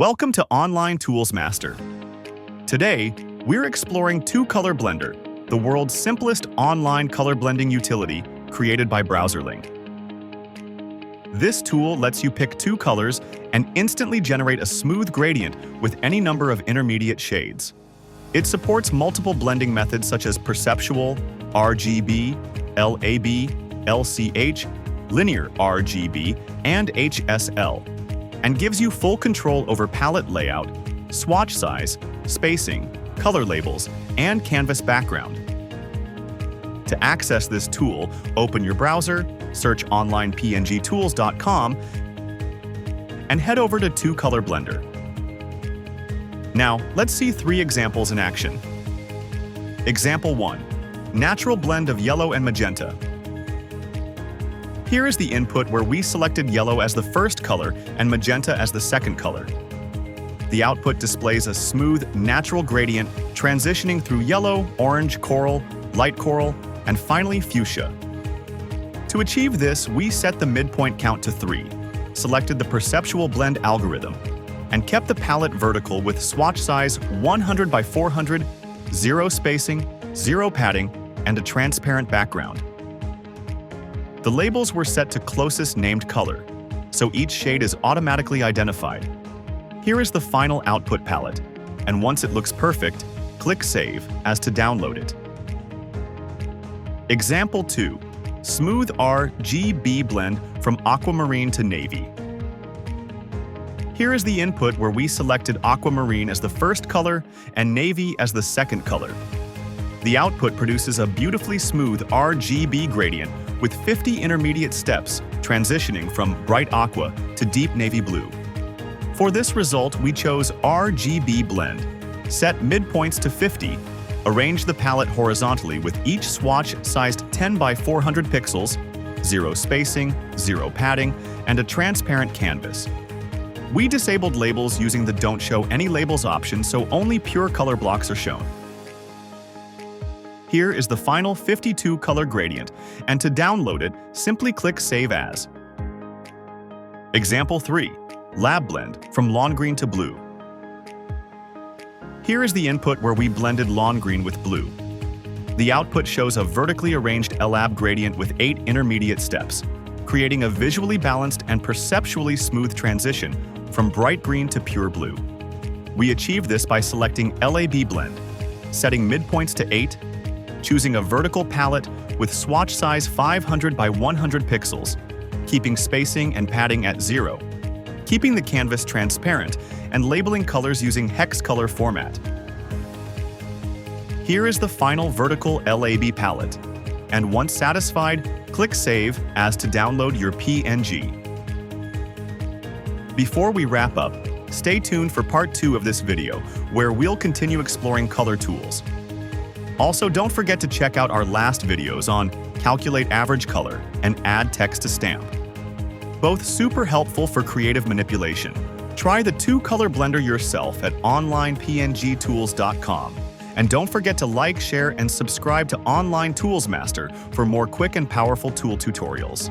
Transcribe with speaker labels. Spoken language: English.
Speaker 1: Welcome to Online Tools Master. Today, we're exploring Two Color Blender, the world's simplest online color blending utility created by BrowserLink. This tool lets you pick two colors and instantly generate a smooth gradient with any number of intermediate shades. It supports multiple blending methods such as perceptual, RGB, LAB, LCH, linear RGB, and HSL, and gives you full control over palette layout, swatch size, spacing, color labels, and canvas background. To access this tool, open your browser, search onlinepngtools.com, and head over to Two Color Blender. Now, let's see three examples in action. Example 1. Natural blend of yellow and magenta. Here is the input where we selected yellow as the first color and magenta as the second color. The output displays a smooth, natural gradient transitioning through yellow, orange, coral, light coral, and finally fuchsia. To achieve this, we set the midpoint count to 3, selected the perceptual blend algorithm, and kept the palette vertical with swatch size 100 by 400, 0 spacing, 0 padding, and a transparent background. The labels were set to closest named color, so each shade is automatically identified. Here is the final output palette, and once it looks perfect, click Save as to download it. Example 2. Smooth RGB blend from aquamarine to navy. Here is the input where we selected aquamarine as the first color and navy as the second color. The output produces a beautifully smooth RGB gradient with 50 intermediate steps transitioning from bright aqua to deep navy blue. For this result, we chose RGB blend, set midpoints to 50, arrange the palette horizontally with each swatch sized 10 by 400 pixels, 0 spacing, 0 padding, and a transparent canvas. We disabled labels using the Don't Show Any Labels option, so only pure color blocks are shown. Here is the final 52 color gradient, and to download it, simply click Save As. Example 3. Lab blend from lawn green to blue. Here is the input where we blended lawn green with blue. The output shows a vertically arranged LAB gradient with 8 intermediate steps, creating a visually balanced and perceptually smooth transition from bright green to pure blue. We achieved this by selecting LAB blend, setting midpoints to 8, choosing a vertical palette with swatch size 500 by 100 pixels, keeping spacing and padding at 0, keeping the canvas transparent, and labeling colors using hex color format. Here is the final vertical LAB palette, and once satisfied, click Save as to download your PNG. Before we wrap up, stay tuned for part 2 of this video, where we'll continue exploring color tools. Also, don't forget to check out our last videos on calculate average color and add text to stamp. Both super helpful for creative manipulation. Try the Two Color Blender yourself at onlinepngtools.com. And don't forget to like, share, and subscribe to Online Tools Master for more quick and powerful tool tutorials.